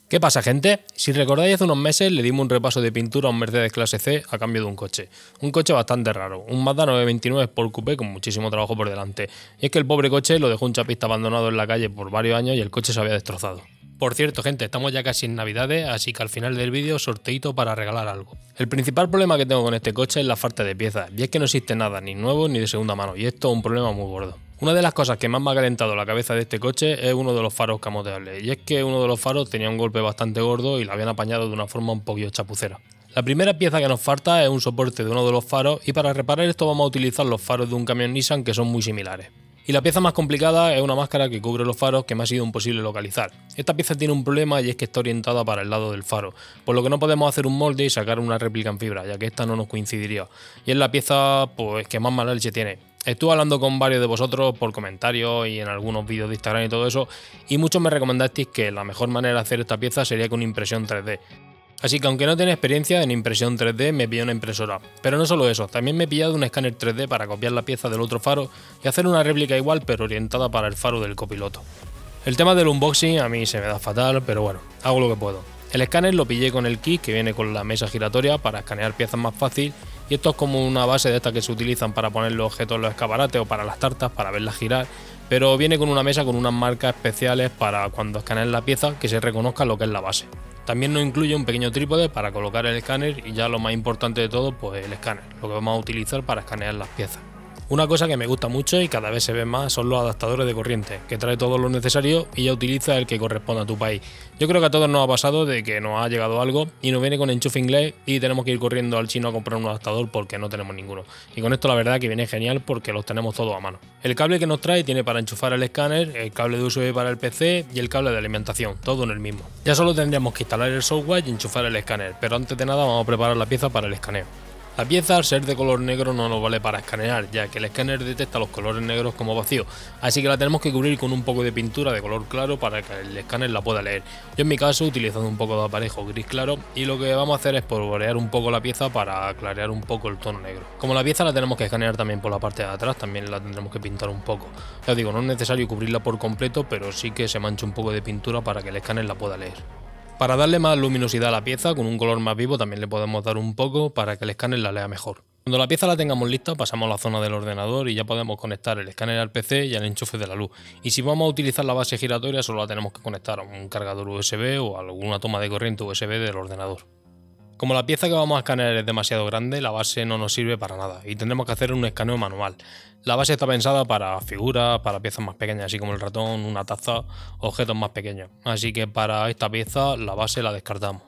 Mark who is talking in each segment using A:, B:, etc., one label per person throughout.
A: ¿Qué pasa, gente? Si recordáis, hace unos meses le dimos un repaso de pintura a un Mercedes clase C a cambio de un coche. Un coche bastante raro, un Mazda 929 Sport Coupé con muchísimo trabajo por delante. Y es que el pobre coche lo dejó un chapista abandonado en la calle por varios años y el coche se había destrozado. Por cierto, gente, estamos ya casi en Navidades, así que al final del vídeo sorteito para regalar algo. El principal problema que tengo con este coche es la falta de piezas, y es que no existe nada, ni nuevo ni de segunda mano, y esto es un problema muy gordo. Una de las cosas que más me ha calentado la cabeza de este coche es uno de los faros camoteables, y es que uno de los faros tenía un golpe bastante gordo y lo habían apañado de una forma un poquillo chapucera. La primera pieza que nos falta es un soporte de uno de los faros, y para reparar esto vamos a utilizar los faros de un camión Nissan que son muy similares. Y la pieza más complicada es una máscara que cubre los faros que me ha sido imposible localizar. Esta pieza tiene un problema y es que está orientada para el lado del faro, por lo que no podemos hacer un molde y sacar una réplica en fibra, ya que esta no nos coincidiría. Y es la pieza pues que más mala leche tiene. Estuve hablando con varios de vosotros por comentarios y en algunos vídeos de Instagram y todo eso, y muchos me recomendasteis que la mejor manera de hacer esta pieza sería con impresión 3D. Así que aunque no tenía experiencia en impresión 3D, me pillé una impresora. Pero no solo eso, también me he pillado un escáner 3D para copiar la pieza del otro faro y hacer una réplica igual pero orientada para el faro del copiloto. El tema del unboxing a mí se me da fatal, pero bueno, hago lo que puedo. El escáner lo pillé con el kit que viene con la mesa giratoria para escanear piezas más fácil, y esto es como una base de estas que se utilizan para poner los objetos en los escaparates o para las tartas para verlas girar, pero viene con una mesa con unas marcas especiales para cuando escanees la pieza que se reconozca lo que es la base. También nos incluye un pequeño trípode para colocar el escáner y ya lo más importante de todo, pues el escáner, lo que vamos a utilizar para escanear las piezas. Una cosa que me gusta mucho y cada vez se ve más son los adaptadores de corriente, que trae todo lo necesario y ya utiliza el que corresponda a tu país. Yo creo que a todos nos ha pasado de que nos ha llegado algo y nos viene con enchufe inglés y tenemos que ir corriendo al chino a comprar un adaptador porque no tenemos ninguno. Y con esto la verdad que viene genial porque los tenemos todos a mano. El cable que nos trae tiene para enchufar el escáner, el cable de USB para el PC y el cable de alimentación, todo en el mismo. Ya solo tendríamos que instalar el software y enchufar el escáner, pero antes de nada vamos a preparar la pieza para el escaneo. La pieza, al ser de color negro, no nos vale para escanear, ya que el escáner detecta los colores negros como vacíos, así que la tenemos que cubrir con un poco de pintura de color claro para que el escáner la pueda leer. Yo en mi caso utilizando un poco de aparejo gris claro, y lo que vamos a hacer es polvorear un poco la pieza para clarear un poco el tono negro. Como la pieza la tenemos que escanear también por la parte de atrás, también la tendremos que pintar un poco. Ya os digo, no es necesario cubrirla por completo, pero sí que se manche un poco de pintura para que el escáner la pueda leer. Para darle más luminosidad a la pieza, con un color más vivo también le podemos dar un poco para que el escáner la lea mejor. Cuando la pieza la tengamos lista, pasamos a la zona del ordenador y ya podemos conectar el escáner al PC y al enchufe de la luz. Y si vamos a utilizar la base giratoria, solo la tenemos que conectar a un cargador USB o a alguna toma de corriente USB del ordenador. Como la pieza que vamos a escanear es demasiado grande, la base no nos sirve para nada y tendremos que hacer un escaneo manual. La base está pensada para figuras, para piezas más pequeñas, así como el ratón, una taza, objetos más pequeños. Así que para esta pieza la base la descartamos.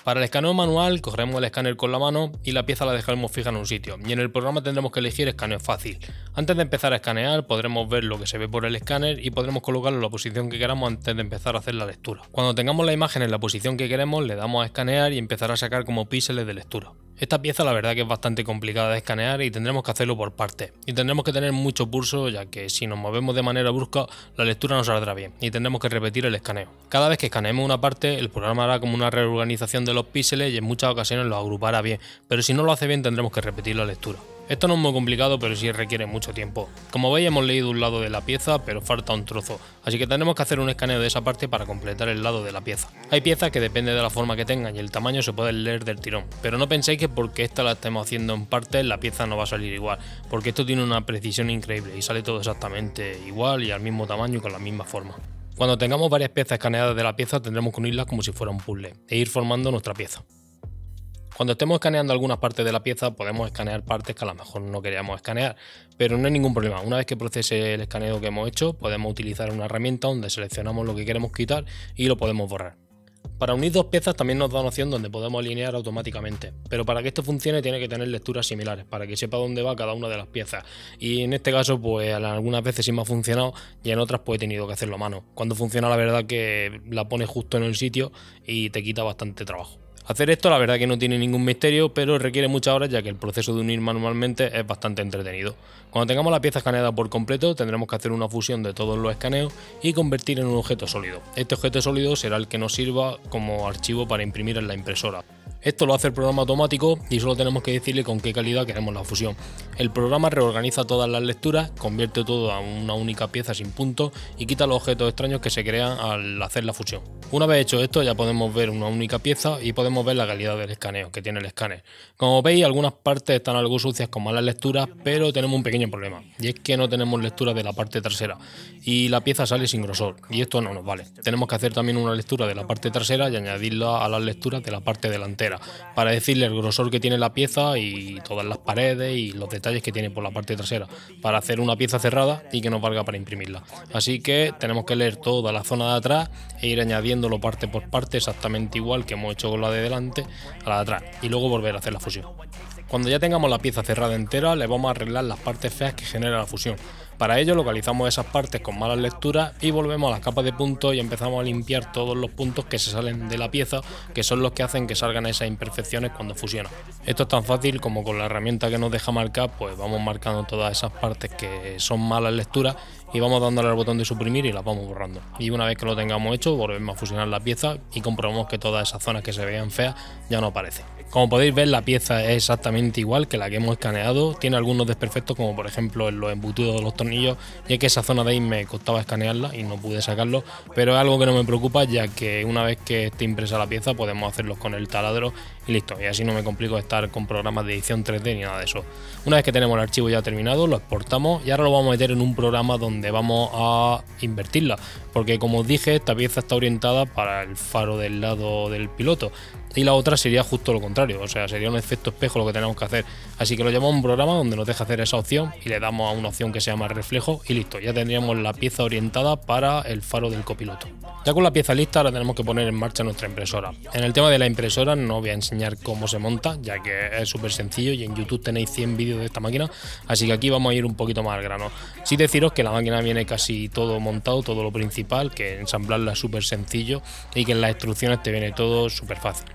A: Para el escaneo manual cogeremos el escáner con la mano y la pieza la dejaremos fija en un sitio, y en el programa tendremos que elegir escaneo fácil. Antes de empezar a escanear podremos ver lo que se ve por el escáner y podremos colocarlo en la posición que queramos antes de empezar a hacer la lectura. Cuando tengamos la imagen en la posición que queremos le damos a escanear y empezará a sacar como píxeles de lectura. Esta pieza la verdad que es bastante complicada de escanear y tendremos que hacerlo por partes. Y tendremos que tener mucho pulso, ya que si nos movemos de manera brusca la lectura no saldrá bien y tendremos que repetir el escaneo. Cada vez que escaneemos una parte el programa hará como una reorganización de los píxeles y en muchas ocasiones los agrupará bien, pero si no lo hace bien tendremos que repetir la lectura. Esto no es muy complicado, pero sí requiere mucho tiempo. Como veis hemos leído un lado de la pieza, pero falta un trozo, así que tendremos que hacer un escaneo de esa parte para completar el lado de la pieza. Hay piezas que depende de la forma que tengan y el tamaño se pueden leer del tirón, pero no penséis que porque esta la estemos haciendo en partes la pieza no va a salir igual, porque esto tiene una precisión increíble y sale todo exactamente igual y al mismo tamaño y con la misma forma. Cuando tengamos varias piezas escaneadas de la pieza tendremos que unirlas como si fuera un puzzle e ir formando nuestra pieza. Cuando estemos escaneando algunas partes de la pieza podemos escanear partes que a lo mejor no queríamos escanear, pero no hay ningún problema. Una vez que procese el escaneo que hemos hecho podemos utilizar una herramienta donde seleccionamos lo que queremos quitar y lo podemos borrar. Para unir dos piezas también nos da una opción donde podemos alinear automáticamente, pero para que esto funcione tiene que tener lecturas similares para que sepa dónde va cada una de las piezas, y en este caso pues algunas veces sí me ha funcionado y en otras pues he tenido que hacerlo a mano. Cuando funciona la verdad que la pones justo en el sitio y te quita bastante trabajo. Hacer esto la verdad que no tiene ningún misterio, pero requiere muchas horas ya que el proceso de unir manualmente es bastante entretenido. Cuando tengamos la pieza escaneada por completo tendremos que hacer una fusión de todos los escaneos y convertir en un objeto sólido. Este objeto sólido será el que nos sirva como archivo para imprimir en la impresora. Esto lo hace el programa automático y solo tenemos que decirle con qué calidad queremos la fusión. El programa reorganiza todas las lecturas, convierte todo a una única pieza sin puntos y quita los objetos extraños que se crean al hacer la fusión. Una vez hecho esto, ya podemos ver una única pieza y podemos ver la calidad del escaneo que tiene el escáner. Como veis, algunas partes están algo sucias con malas lecturas, pero tenemos un pequeño problema, y es que no tenemos lectura de la parte trasera y la pieza sale sin grosor, y esto no nos vale. Tenemos que hacer también una lectura de la parte trasera y añadirla a las lecturas de la parte delantera, para decirle el grosor que tiene la pieza y todas las paredes y los detalles que tiene por la parte trasera, para hacer una pieza cerrada y que nos valga para imprimirla. Así que tenemos que leer toda la zona de atrás e ir añadiéndolo parte por parte exactamente igual que hemos hecho con la de delante a la de atrás, y luego volver a hacer la fusión. Cuando ya tengamos la pieza cerrada entera, le vamos a arreglar las partes feas que genera la fusión. Para ello localizamos esas partes con malas lecturas y volvemos a las capas de puntos y empezamos a limpiar todos los puntos que se salen de la pieza, que son los que hacen que salgan esas imperfecciones cuando fusiona. Esto es tan fácil como con la herramienta que nos deja marcar, pues vamos marcando todas esas partes que son malas lecturas y vamos dándole al botón de suprimir y las vamos borrando. Y una vez que lo tengamos hecho, volvemos a fusionar la pieza y comprobamos que todas esas zonas que se veían feas ya no aparecen. Como podéis ver, la pieza es exactamente igual que la que hemos escaneado, tiene algunos desperfectos como por ejemplo en los embutidos de los tornillos, y es que esa zona de ahí me costaba escanearla y no pude sacarlo, pero es algo que no me preocupa, ya que una vez que esté impresa la pieza podemos hacerlos con el taladro y listo, y así no me complico estar con programas de edición 3D ni nada de eso. Una vez que tenemos el archivo ya terminado, lo exportamos y ahora lo vamos a meter en un programa donde vamos a invertirla, porque como os dije, esta pieza está orientada para el faro del lado del piloto y la otra sería justo lo contrario, o sea, sería un efecto espejo lo que tenemos que hacer. Así que lo llamamos a un programa donde nos deja hacer esa opción y le damos a una opción que se llama reflejo y listo, ya tendríamos la pieza orientada para el faro del copiloto. Ya con la pieza lista, ahora tenemos que poner en marcha nuestra impresora. En el tema de la impresora no voy a enseñar cómo se monta, ya que es súper sencillo y en YouTube tenéis 100 vídeos de esta máquina, así que aquí vamos a ir un poquito más al grano. Sí deciros que la máquina viene casi todo montado, todo lo principal, que ensamblarla es súper sencillo y que en las instrucciones te viene todo súper fácil.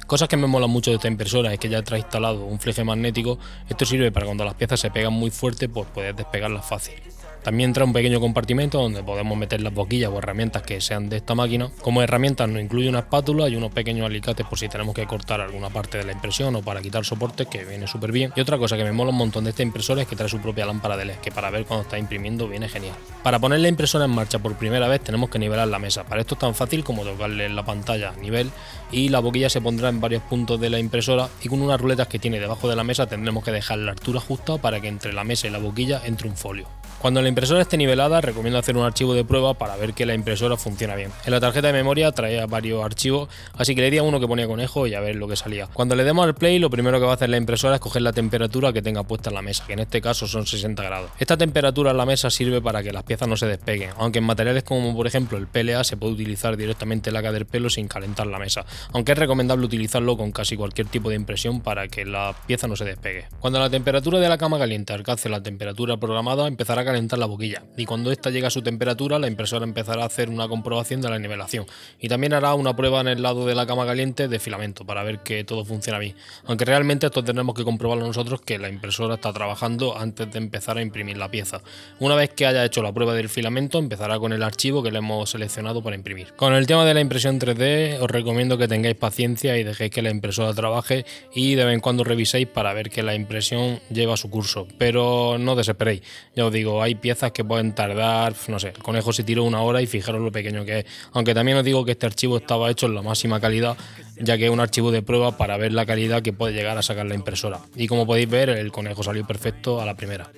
A: Cosas que me molan mucho de esta impresora es que ya trae instalado un fleje magnético. Esto sirve para cuando las piezas se pegan muy fuerte, pues puedes despegarlas fácil. También trae un pequeño compartimento donde podemos meter las boquillas o herramientas que sean de esta máquina. Como herramientas nos incluye una espátula y unos pequeños alicates por si tenemos que cortar alguna parte de la impresión o para quitar soportes, que viene súper bien. Y otra cosa que me mola un montón de esta impresora es que trae su propia lámpara de LED, que para ver cuando está imprimiendo viene genial. Para poner la impresora en marcha por primera vez tenemos que nivelar la mesa. Para esto es tan fácil como tocarle en la pantalla a nivel y la boquilla se pondrá en varios puntos de la impresora, y con unas ruletas que tiene debajo de la mesa tendremos que dejar la altura justa para que entre la mesa y la boquilla entre un folio. Cuando la impresora esté nivelada, recomiendo hacer un archivo de prueba para ver que la impresora funciona bien. En la tarjeta de memoria traía varios archivos, así que le di a uno que ponía conejo y a ver lo que salía. Cuando le demos al play, lo primero que va a hacer la impresora es coger la temperatura que tenga puesta en la mesa, que en este caso son 60 grados. Esta temperatura en la mesa sirve para que las piezas no se despeguen, aunque en materiales como por ejemplo el PLA se puede utilizar directamente laca del pelo sin calentar la mesa, aunque es recomendable utilizarlo con casi cualquier tipo de impresión para que la pieza no se despegue. Cuando la temperatura de la cama caliente alcance la temperatura programada, empezará a calentar la boquilla, y cuando esta llegue a su temperatura, la impresora empezará a hacer una comprobación de la nivelación y también hará una prueba en el lado de la cama caliente de filamento para ver que todo funciona bien, aunque realmente esto tendremos que comprobarlo nosotros, que la impresora está trabajando antes de empezar a imprimir la pieza. Una vez que haya hecho la prueba del filamento, empezará con el archivo que le hemos seleccionado para imprimir. Con el tema de la impresión 3D os recomiendo que tengáis paciencia y dejéis que la impresora trabaje y de vez en cuando reviséis para ver que la impresión lleva su curso, pero no desesperéis. Ya os digo, hay piezas que pueden tardar, no sé, el conejo se tiró 1 hora y fijaros lo pequeño que es, aunque también os digo que este archivo estaba hecho en la máxima calidad, ya que es un archivo de prueba para ver la calidad que puede llegar a sacar la impresora, y como podéis ver el conejo salió perfecto a la primera.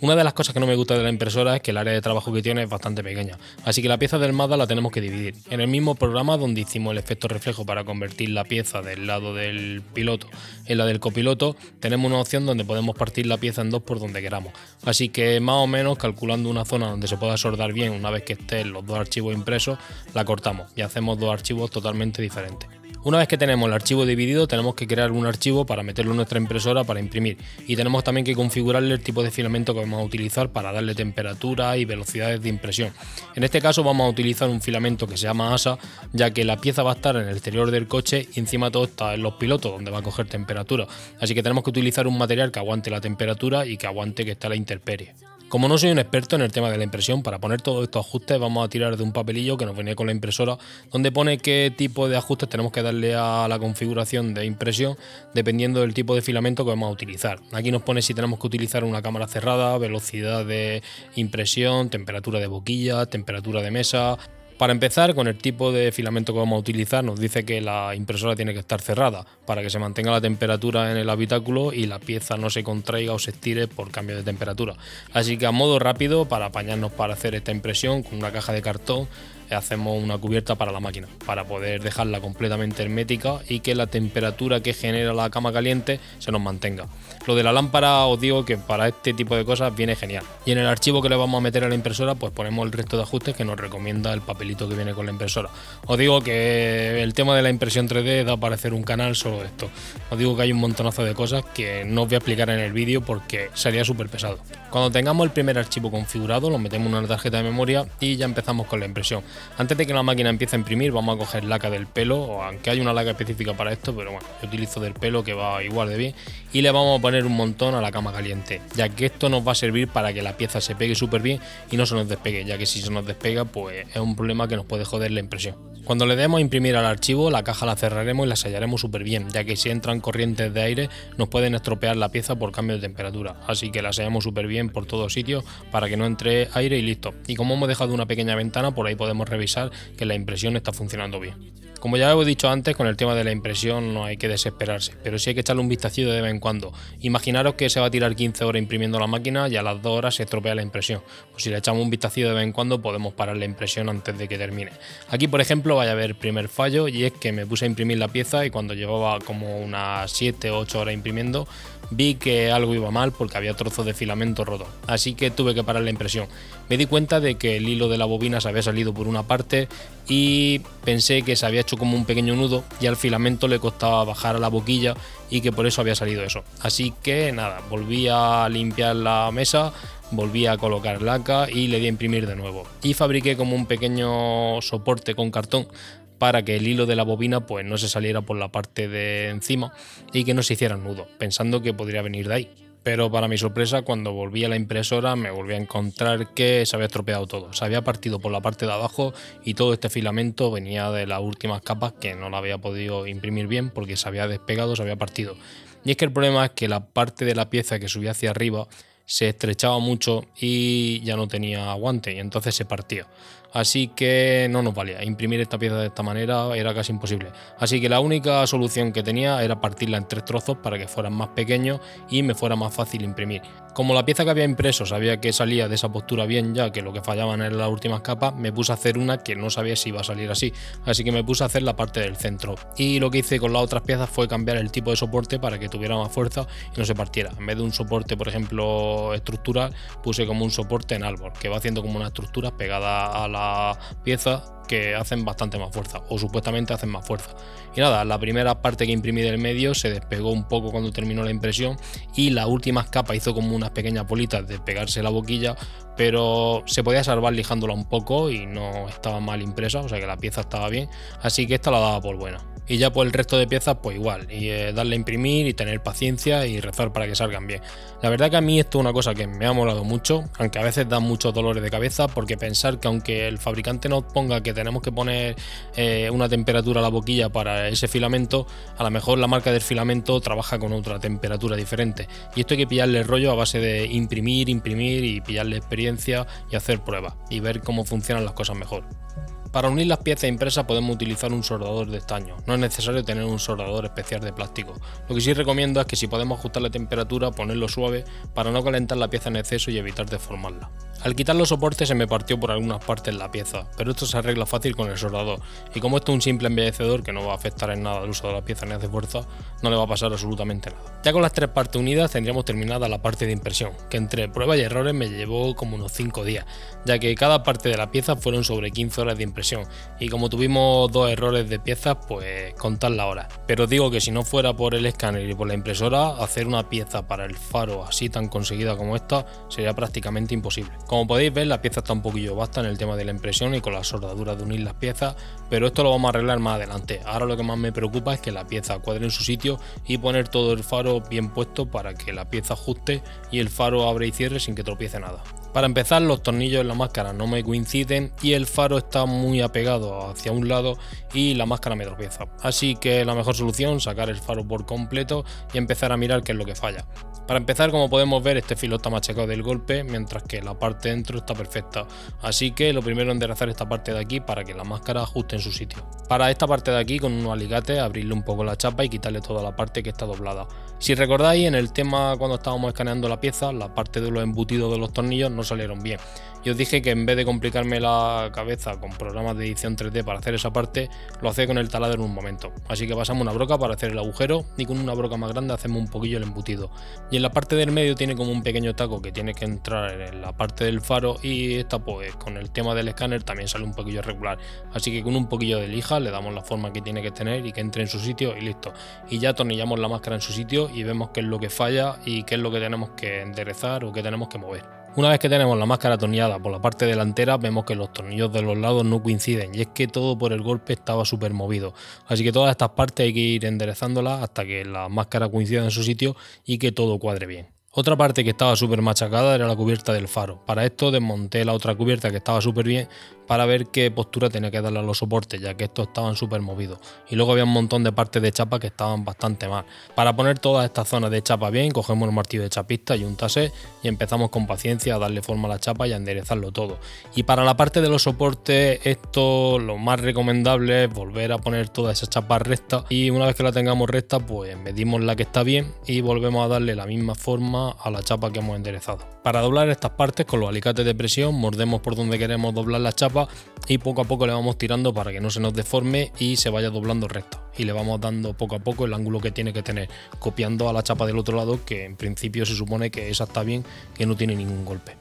A: Una de las cosas que no me gusta de la impresora es que el área de trabajo que tiene es bastante pequeña, así que la pieza del Mazda la tenemos que dividir. En el mismo programa donde hicimos el efecto reflejo para convertir la pieza del lado del piloto en la del copiloto, tenemos una opción donde podemos partir la pieza en dos por donde queramos, así que más o menos calculando una zona donde se pueda soldar bien una vez que estén los dos archivos impresos, la cortamos y hacemos dos archivos totalmente diferentes. Una vez que tenemos el archivo dividido, tenemos que crear un archivo para meterlo en nuestra impresora para imprimir, y tenemos también que configurarle el tipo de filamento que vamos a utilizar para darle temperatura y velocidades de impresión. En este caso vamos a utilizar un filamento que se llama ASA, ya que la pieza va a estar en el exterior del coche y encima todo está en los pilotos donde va a coger temperatura, así que tenemos que utilizar un material que aguante la temperatura y que aguante que esté a la intemperie. Como no soy un experto en el tema de la impresión, para poner todos estos ajustes vamos a tirar de un papelillo que nos venía con la impresora, donde pone qué tipo de ajustes tenemos que darle a la configuración de impresión dependiendo del tipo de filamento que vamos a utilizar. Aquí nos pone si tenemos que utilizar una cámara cerrada, velocidad de impresión, temperatura de boquilla, temperatura de mesa. Para empezar, con el tipo de filamento que vamos a utilizar, nos dice que la impresora tiene que estar cerrada para que se mantenga la temperatura en el habitáculo y la pieza no se contraiga o se estire por cambio de temperatura. Así que a modo rápido, para apañarnos para hacer esta impresión, con una caja de cartón hacemos una cubierta para la máquina, para poder dejarla completamente hermética y que la temperatura que genera la cama caliente se nos mantenga. Lo de la lámpara os digo que para este tipo de cosas viene genial. Y en el archivo que le vamos a meter a la impresora pues ponemos el resto de ajustes que nos recomienda el papelito que viene con la impresora. Os digo que el tema de la impresión 3D da para hacer un canal solo de esto. Os digo que hay un montonazo de cosas que no os voy a explicar en el vídeo porque sería súper pesado. Cuando tengamos el primer archivo configurado lo metemos en una tarjeta de memoria y ya empezamos con la impresión. Antes de que la máquina empiece a imprimir vamos a coger laca del pelo, o aunque hay una laca específica para esto, pero bueno, yo utilizo del pelo que va igual de bien, y le vamos a poner un montón a la cama caliente, ya que esto nos va a servir para que la pieza se pegue súper bien y no se nos despegue, ya que si se nos despega pues es un problema que nos puede joder la impresión. Cuando le demos a imprimir al archivo, la caja la cerraremos y la sellaremos súper bien, ya que si entran corrientes de aire nos pueden estropear la pieza por cambio de temperatura, así que la sellamos súper bien por todos sitios para que no entre aire y listo. Y como hemos dejado una pequeña ventana, por ahí podemos revisar que la impresión está funcionando bien. Como ya os he dicho antes, con el tema de la impresión no hay que desesperarse, pero sí hay que echarle un vistacillo de vez en cuando. Imaginaros que se va a tirar 15 horas imprimiendo la máquina y a las 2 horas se estropea la impresión. Pues si le echamos un vistacillo de vez en cuando podemos parar la impresión antes de que termine. Aquí por ejemplo vaya a haber el primer fallo, y es que me puse a imprimir la pieza y cuando llevaba como unas 7 o 8 horas imprimiendo vi que algo iba mal porque había trozos de filamento rotos, así que tuve que parar la impresión. Me di cuenta de que el hilo de la bobina se había salido por una parte y pensé que se había hecho como un pequeño nudo y al filamento le costaba bajar a la boquilla y que por eso había salido eso. Así que nada, volví a limpiar la mesa, volví a colocar laca y le di a imprimir de nuevo. Y fabriqué como un pequeño soporte con cartón para que el hilo de la bobina pues no se saliera por la parte de encima y que no se hiciera nudo, pensando que podría venir de ahí. Pero para mi sorpresa, cuando volví a la impresora me volví a encontrar que se había estropeado todo. Se había partido por la parte de abajo y todo este filamento venía de las últimas capas que no la había podido imprimir bien porque se había despegado, se había partido. Y es que el problema es que la parte de la pieza que subía hacia arriba se estrechaba mucho y ya no tenía aguante y entonces se partía. Así que no nos valía, imprimir esta pieza de esta manera era casi imposible. Así que la única solución que tenía era partirla en 3 trozos para que fueran más pequeños y me fuera más fácil imprimir. Como la pieza que había impreso sabía que salía de esa postura bien, ya que lo que fallaban eran las últimas capas, me puse a hacer una que no sabía si iba a salir así, así que me puse a hacer la parte del centro. Y lo que hice con las otras piezas fue cambiar el tipo de soporte para que tuviera más fuerza y no se partiera. En vez de un soporte, por ejemplo, estructural, puse como un soporte en árbol, que va haciendo como una estructura pegada a la pieza que hacen bastante más fuerza, o supuestamente hacen más fuerza. Y nada, la primera parte que imprimí del medio se despegó un poco cuando terminó la impresión y la última capa hizo como unas pequeñas bolitas de pegarse la boquilla, pero se podía salvar lijándola un poco y no estaba mal impresa, o sea que la pieza estaba bien, así que esta la daba por buena. Y ya por el resto de piezas pues igual, y darle a imprimir y tener paciencia y rezar para que salgan bien. La verdad que a mí esto es una cosa que me ha molado mucho, aunque a veces da muchos dolores de cabeza, porque pensar que aunque el fabricante nos ponga que tenemos que poner una temperatura a la boquilla para ese filamento, a lo mejor la marca del filamento trabaja con otra temperatura diferente, y esto hay que pillarle el rollo a base de imprimir y pillarle experiencia y hacer pruebas y ver cómo funcionan las cosas mejor. Para unir las piezas impresas podemos utilizar un soldador de estaño, no es necesario tener un soldador especial de plástico. Lo que sí recomiendo es que si podemos ajustar la temperatura, ponerlo suave para no calentar la pieza en exceso y evitar deformarla. Al quitar los soportes se me partió por algunas partes la pieza, pero esto se arregla fácil con el soldador, y como esto es un simple embellecedor que no va a afectar en nada el uso de la pieza ni hace fuerza, no le va a pasar absolutamente nada. Ya con las 3 partes unidas tendríamos terminada la parte de impresión, que entre pruebas y errores me llevó como unos 5 días, ya que cada parte de la pieza fueron sobre 15 horas de impresión. impresión, y como tuvimos 2 errores de piezas, pues contad la hora. Pero os digo que si no fuera por el escáner y por la impresora, hacer una pieza para el faro así tan conseguida como esta sería prácticamente imposible. Como podéis ver, la pieza está un poquillo vasta en el tema de la impresión y con la soldadura de unir las piezas, pero esto lo vamos a arreglar más adelante. Ahora lo que más me preocupa es que la pieza cuadre en su sitio y poner todo el faro bien puesto para que la pieza ajuste y el faro abre y cierre sin que tropiece nada. Para empezar, los tornillos en la máscara no me coinciden y el faro está muy apegado hacia un lado y la máscara me tropieza. Así que la mejor solución es sacar el faro por completo y empezar a mirar qué es lo que falla. Para empezar, como podemos ver, este filo está machacado del golpe, mientras que la parte de dentro está perfecta. Así que lo primero es enderezar esta parte de aquí para que la máscara ajuste en su sitio. Para esta parte de aquí, con unos alicates, abrirle un poco la chapa y quitarle toda la parte que está doblada. Si recordáis, en el tema cuando estábamos escaneando la pieza, la parte de los embutidos de los tornillos no salieron bien. Y os dije que en vez de complicarme la cabeza con programas de edición 3D para hacer esa parte, lo hacía con el taladro en un momento. Así que pasamos una broca para hacer el agujero y con una broca más grande hacemos un poquillo el embutido. Y en la parte del medio tiene como un pequeño taco que tiene que entrar en la parte del faro, y esta pues con el tema del escáner también sale un poquillo irregular. Así que con un poquillo de lija le damos la forma que tiene que tener y que entre en su sitio y listo. Y ya atornillamos la máscara en su sitio y vemos qué es lo que falla y qué es lo que tenemos que enderezar o qué tenemos que mover. Una vez que tenemos la máscara atornillada por la parte delantera, vemos que los tornillos de los lados no coinciden, y es que todo por el golpe estaba súper movido. Así que todas estas partes hay que ir enderezándolas hasta que la máscara coincida en su sitio y que todo cuadre bien. Otra parte que estaba súper machacada era la cubierta del faro. Para esto desmonté la otra cubierta que estaba súper bien para ver qué postura tenía que darle a los soportes, ya que estos estaban súper movidos. Y luego había un montón de partes de chapa que estaban bastante mal. Para poner todas estas zonas de chapa bien, cogemos un martillo de chapista y un taser y empezamos con paciencia a darle forma a la chapa y a enderezarlo todo. Y para la parte de los soportes, esto lo más recomendable es volver a poner toda esa chapa recta, y una vez que la tengamos recta, pues medimos la que está bien y volvemos a darle la misma forma a la chapa que hemos enderezado. Para doblar estas partes con los alicates de presión mordemos por donde queremos doblar la chapa y poco a poco le vamos tirando para que no se nos deforme y se vaya doblando recta, y le vamos dando poco a poco el ángulo que tiene que tener, copiando a la chapa del otro lado, que en principio se supone que esa está bien, que no tiene ningún golpe.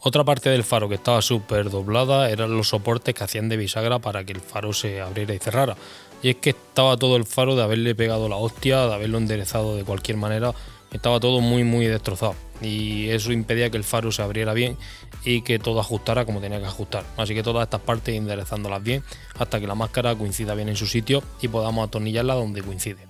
A: Otra parte del faro que estaba súper doblada eran los soportes que hacían de bisagra para que el faro se abriera y cerrara. Y es que estaba todo el faro de haberle pegado la hostia, de haberlo enderezado de cualquier manera, estaba todo muy destrozado. Y eso impedía que el faro se abriera bien y que todo ajustara como tenía que ajustar. Así que todas estas partes enderezándolas bien hasta que la máscara coincida bien en su sitio y podamos atornillarla donde coincide.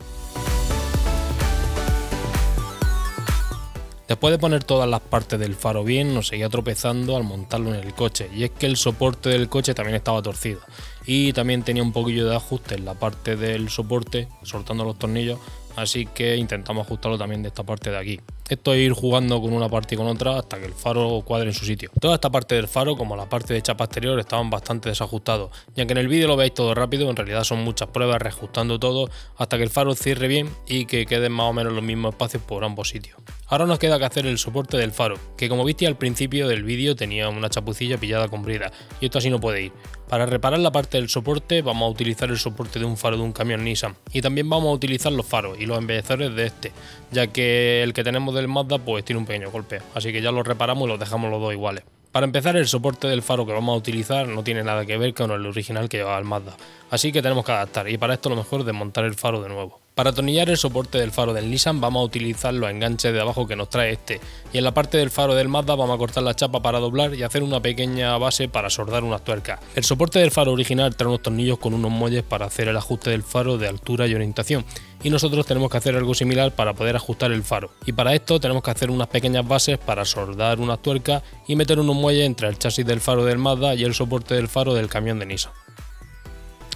A: Después de poner todas las partes del faro bien, nos seguía tropezando al montarlo en el coche, y es que el soporte del coche también estaba torcido y también tenía un poquillo de ajuste en la parte del soporte, soltando los tornillos, así que intentamos ajustarlo también de esta parte de aquí. Esto es ir jugando con una parte y con otra hasta que el faro cuadre en su sitio. Toda esta parte del faro, como la parte de chapa exterior, estaban bastante desajustados, y aunque en el vídeo lo veis todo rápido, en realidad son muchas pruebas reajustando todo hasta que el faro cierre bien y que queden más o menos los mismos espacios por ambos sitios. Ahora nos queda que hacer el soporte del faro, que como viste al principio del vídeo tenía una chapucilla pillada con brida, y esto así no puede ir. Para reparar la parte del soporte vamos a utilizar el soporte de un faro de un camión Nissan, y también vamos a utilizar los faros y los embellecedores de este, ya que el que tenemos del Mazda pues tiene un pequeño golpe, así que ya lo reparamos y los dejamos los dos iguales. Para empezar, el soporte del faro que vamos a utilizar no tiene nada que ver con el original que llevaba el Mazda, así que tenemos que adaptar, y para esto lo mejor es desmontar el faro de nuevo. Para atornillar el soporte del faro del Nissan vamos a utilizar los enganches de abajo que nos trae este, y en la parte del faro del Mazda vamos a cortar la chapa para doblar y hacer una pequeña base para soldar unas tuercas. El soporte del faro original trae unos tornillos con unos muelles para hacer el ajuste del faro de altura y orientación, y nosotros tenemos que hacer algo similar para poder ajustar el faro, y para esto tenemos que hacer unas pequeñas bases para soldar unas tuercas y meter unos muelles entre el chasis del faro del Mazda y el soporte del faro del camión de Nissan.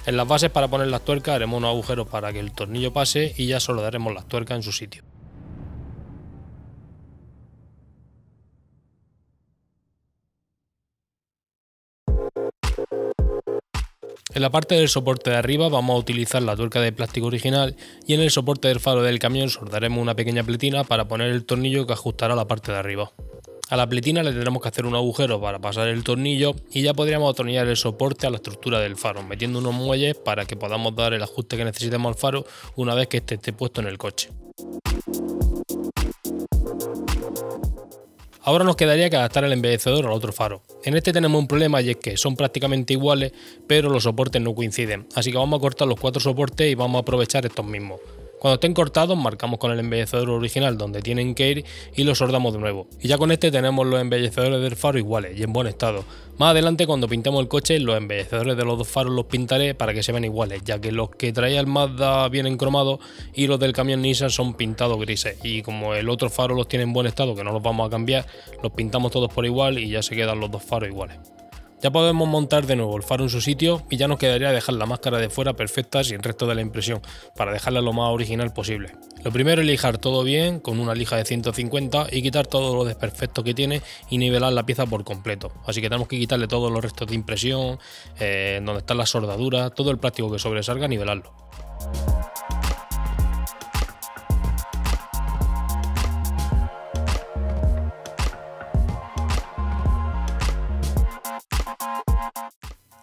A: En las bases para poner las tuercas haremos unos agujeros para que el tornillo pase y ya soldaremos las tuercas en su sitio. En la parte del soporte de arriba vamos a utilizar la tuerca de plástico original, y en el soporte del faro del camión soldaremos una pequeña pletina para poner el tornillo que ajustará la parte de arriba. A la pletina le tendremos que hacer un agujero para pasar el tornillo y ya podríamos atornillar el soporte a la estructura del faro, metiendo unos muelles para que podamos dar el ajuste que necesitemos al faro una vez que este esté puesto en el coche. Ahora nos quedaría que adaptar el embellecedor al otro faro. En este tenemos un problema y es que son prácticamente iguales, pero los soportes no coinciden, así que vamos a cortar los 4 soportes y vamos a aprovechar estos mismos. Cuando estén cortados marcamos con el embellecedor original donde tienen que ir y los soldamos de nuevo. Y ya con este tenemos los embellecedores del faro iguales y en buen estado. Más adelante cuando pintemos el coche los embellecedores de los dos faros los pintaré para que se vean iguales, ya que los que traía el Mazda vienen cromados y los del camión Nissan son pintados grises. Y como el otro faro los tiene en buen estado, que no los vamos a cambiar, los pintamos todos por igual y ya se quedan los dos faros iguales. Ya podemos montar de nuevo el faro en su sitio y ya nos quedaría dejar la máscara de fuera perfecta sin resto de la impresión, para dejarla lo más original posible. Lo primero es lijar todo bien con una lija de 150 y quitar todos los desperfectos que tiene y nivelar la pieza por completo. Así que tenemos que quitarle todos los restos de impresión, donde están las soldaduras, todo el plástico que sobresalga, nivelarlo.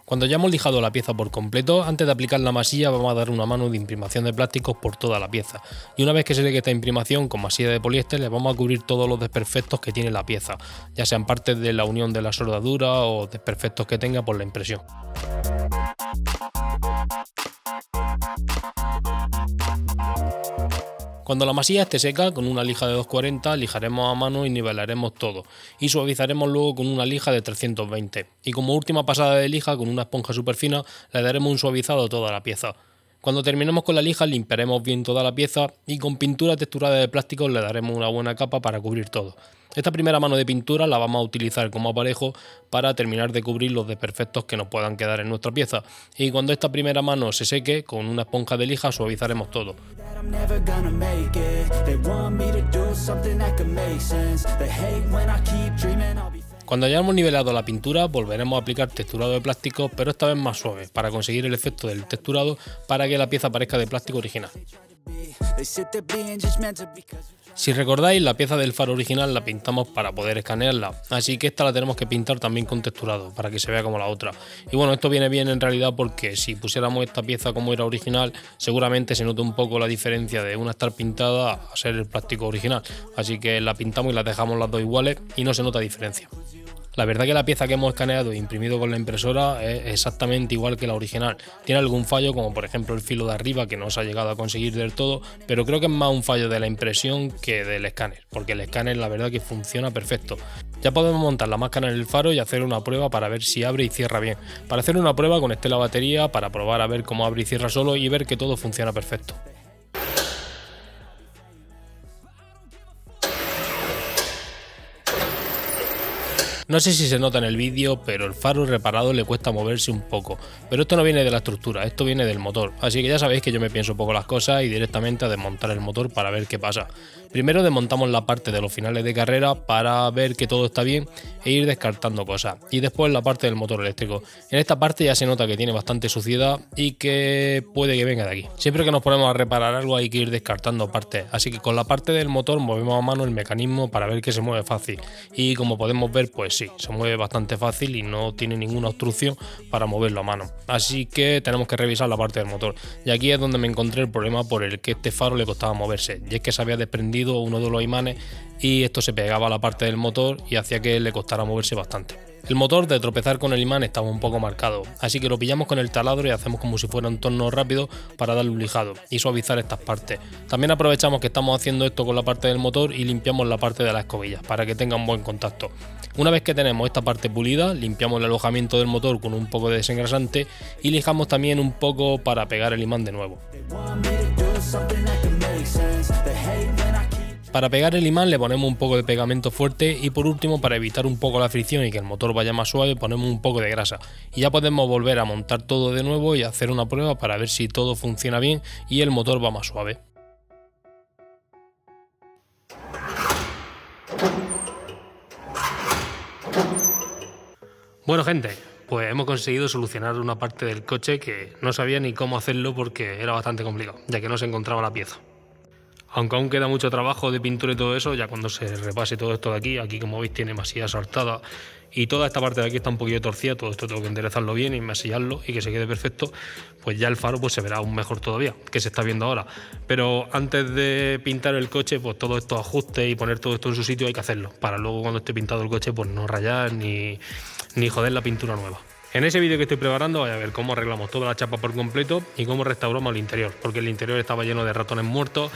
A: Cuando ya hemos lijado la pieza por completo, antes de aplicar la masilla vamos a dar una mano de imprimación de plásticos por toda la pieza. Y una vez que se seque esta imprimación con masilla de poliéster le vamos a cubrir todos los desperfectos que tiene la pieza, ya sean partes de la unión de la soldadura o desperfectos que tenga por la impresión. Cuando la masilla esté seca, con una lija de 240 lijaremos a mano y nivelaremos todo, y suavizaremos luego con una lija de 320, y como última pasada de lija con una esponja súper fina le daremos un suavizado a toda la pieza. Cuando terminemos con la lija limpiaremos bien toda la pieza y con pintura texturada de plástico le daremos una buena capa para cubrir todo. Esta primera mano de pintura la vamos a utilizar como aparejo para terminar de cubrir los desperfectos que nos puedan quedar en nuestra pieza, y cuando esta primera mano se seque con una esponja de lija suavizaremos todo. Cuando hayamos nivelado la pintura volveremos a aplicar texturado de plástico, pero esta vez más suave, para conseguir el efecto del texturado para que la pieza parezca de plástico original. Si recordáis, la pieza del faro original la pintamos para poder escanearla, así que esta la tenemos que pintar también con texturado, para que se vea como la otra. Y bueno, esto viene bien en realidad porque si pusiéramos esta pieza como era original, seguramente se nota un poco la diferencia de una estar pintada a ser el plástico original, así que la pintamos y la dejamos las dos iguales y no se nota diferencia. La verdad que la pieza que hemos escaneado e imprimido con la impresora es exactamente igual que la original. Tiene algún fallo, como por ejemplo el filo de arriba que no se ha llegado a conseguir del todo, pero creo que es más un fallo de la impresión que del escáner, porque el escáner la verdad que funciona perfecto. Ya podemos montar la máscara en el faro y hacer una prueba para ver si abre y cierra bien. Para hacer una prueba conecté la batería para probar a ver cómo abre y cierra solo y ver que todo funciona perfecto. No sé si se nota en el vídeo, pero el faro reparado le cuesta moverse un poco, pero esto no viene de la estructura, esto viene del motor, así que ya sabéis que yo me pienso un poco las cosas y directamente a desmontar el motor para ver qué pasa. Primero desmontamos la parte de los finales de carrera para ver que todo está bien e ir descartando cosas, y después la parte del motor eléctrico. En esta parte ya se nota que tiene bastante suciedad y que puede que venga de aquí. Siempre que nos ponemos a reparar algo hay que ir descartando partes, así que con la parte del motor movemos a mano el mecanismo para ver que se mueve fácil, y como podemos ver pues sí, se mueve bastante fácil y no tiene ninguna obstrucción para moverlo a mano. Así que tenemos que revisar la parte del motor. Y aquí es donde me encontré el problema por el que este faro le costaba moverse. Y es que se había desprendido uno de los imanes y esto se pegaba a la parte del motor y hacía que le costara moverse bastante. El motor, de tropezar con el imán, estaba un poco marcado, así que lo pillamos con el taladro y hacemos como si fuera un torno rápido para darle un lijado y suavizar estas partes. También aprovechamos que estamos haciendo esto con la parte del motor y limpiamos la parte de las escobillas para que tenga un buen contacto. Una vez que tenemos esta parte pulida, limpiamos el alojamiento del motor con un poco de desengrasante y lijamos también un poco para pegar el imán de nuevo. Para pegar el imán le ponemos un poco de pegamento fuerte y por último, para evitar un poco la fricción y que el motor vaya más suave, ponemos un poco de grasa. Y ya podemos volver a montar todo de nuevo y hacer una prueba para ver si todo funciona bien y el motor va más suave. Bueno gente, pues hemos conseguido solucionar una parte del coche que no sabía ni cómo hacerlo porque era bastante complicado, ya que no se encontraba la pieza. Aunque aún queda mucho trabajo de pintura y todo eso, ya cuando se repase todo esto de aquí como veis tiene masilla saltada y toda esta parte de aquí está un poquillo torcida, todo esto tengo que enderezarlo bien y masillarlo y que se quede perfecto, pues ya el faro pues se verá aún mejor todavía, que se está viendo ahora. Pero antes de pintar el coche, pues todos estos ajustes y poner todo esto en su sitio hay que hacerlo, para luego cuando esté pintado el coche pues no rayar ni joder la pintura nueva. En ese vídeo que estoy preparando voy a ver cómo arreglamos toda la chapa por completo y cómo restauramos el interior, porque el interior estaba lleno de ratones muertos,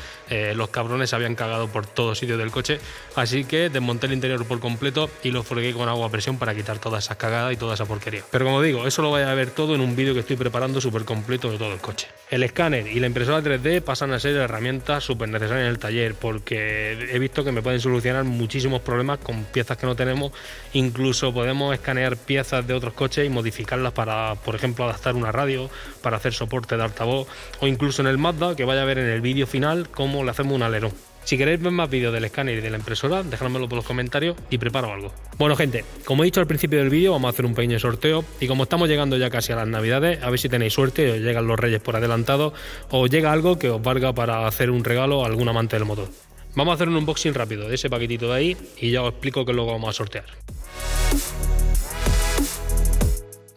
A: los cabrones se habían cagado por todos sitios del coche, así que desmonté el interior por completo y lo fregué con agua a presión para quitar todas esas cagadas y toda esa porquería. Pero como digo, eso lo vais a ver todo en un vídeo que estoy preparando súper completo de todo el coche. El escáner y la impresora 3D pasan a ser herramientas súper necesarias en el taller, porque he visto que me pueden solucionar muchísimos problemas con piezas que no tenemos, incluso podemos escanear piezas de otros coches y modificarlas para, por ejemplo, adaptar una radio, para hacer soporte de altavoz, o incluso en el Mazda, que vaya a ver en el vídeo final cómo le hacemos un alerón. Si queréis ver más vídeos del escáner y de la impresora, dejádmelo por los comentarios y preparo algo. Bueno gente, como he dicho al principio del vídeo, vamos a hacer un pequeño sorteo y como estamos llegando ya casi a las navidades, a ver si tenéis suerte, os llegan los reyes por adelantado o llega algo que os valga para hacer un regalo a algún amante del motor. Vamos a hacer un unboxing rápido de ese paquetito de ahí y ya os explico qué luego vamos a sortear.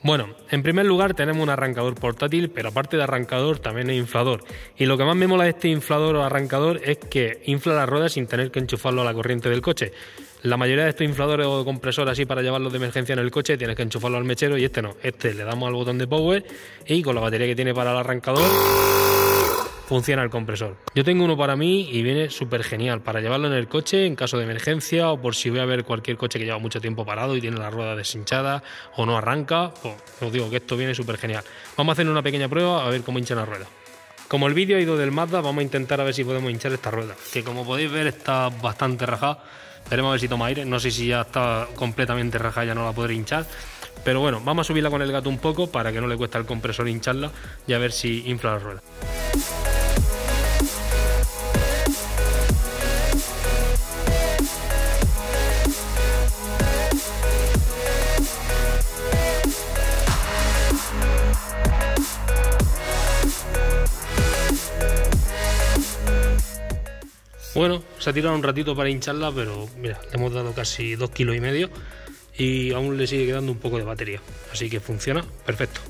A: Bueno, en primer lugar tenemos un arrancador portátil, pero aparte de arrancador también hay inflador. Y lo que más me mola de este inflador o arrancador es que infla las ruedas sin tener que enchufarlo a la corriente del coche. La mayoría de estos infladores o compresores así para llevarlos de emergencia en el coche tienes que enchufarlo al mechero y este no. Este le damos al botón de power y con la batería que tiene para el arrancador funciona el compresor. Yo tengo uno para mí y viene súper genial para llevarlo en el coche en caso de emergencia o por si voy a ver cualquier coche que lleva mucho tiempo parado y tiene la rueda deshinchada o no arranca, pues os digo que esto viene súper genial. Vamos a hacer una pequeña prueba a ver cómo hincha la rueda. Como el vídeo ha ido del Mazda, vamos a intentar a ver si podemos hinchar esta rueda, que como podéis ver está bastante rajada. Veremos a ver si toma aire, no sé si ya está completamente rajada, ya no la podré hinchar. Pero bueno, vamos a subirla con el gato un poco para que no le cueste al compresor hincharla y a ver si infla la rueda. Bueno, se ha tirado un ratito para hincharla, pero mira, le hemos dado casi 2,5 kilos y aún le sigue quedando un poco de batería, así que funciona perfecto.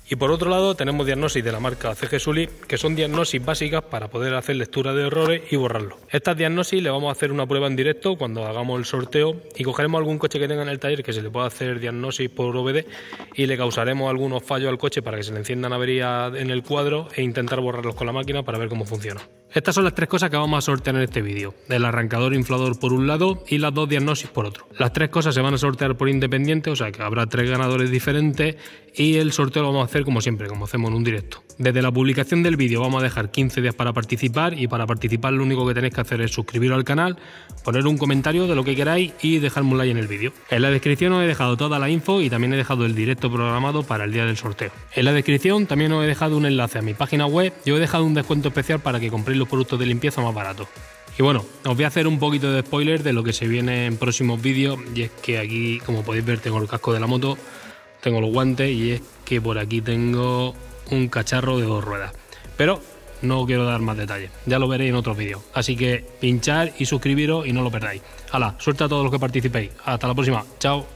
A: Y por otro lado tenemos diagnosis de la marca CG Sully, que son diagnosis básicas para poder hacer lectura de errores y borrarlos. Estas diagnosis le vamos a hacer una prueba en directo cuando hagamos el sorteo y cogeremos algún coche que tenga en el taller que se le pueda hacer diagnosis por OBD y le causaremos algunos fallos al coche para que se le enciendan averías en el cuadro e intentar borrarlos con la máquina para ver cómo funciona. Estas son las tres cosas que vamos a sortear en este vídeo, el arrancador inflador por un lado y las dos diagnosis por otro. Las tres cosas se van a sortear por independiente, o sea que habrá 3 ganadores diferentes y el sorteo lo vamos a hacer como siempre, como hacemos en un directo. Desde la publicación del vídeo vamos a dejar 15 días para participar y para participar lo único que tenéis que hacer es suscribiros al canal, poner un comentario de lo que queráis y dejarme un like en el vídeo. En la descripción os he dejado toda la info y también he dejado el directo programado para el día del sorteo. En la descripción también os he dejado un enlace a mi página web y os he dejado un descuento especial para que compréis los productos de limpieza más baratos. Y bueno, os voy a hacer un poquito de spoiler de lo que se viene en próximos vídeos y es que aquí, como podéis ver, tengo el casco de la moto, tengo los guantes y es que por aquí tengo un cacharro de 2 ruedas. Pero no quiero dar más detalles, ya lo veréis en otros vídeos. Así que pinchar y suscribiros y no lo perdáis. ¡Hala! Suerte a todos los que participéis. Hasta la próxima. Chao.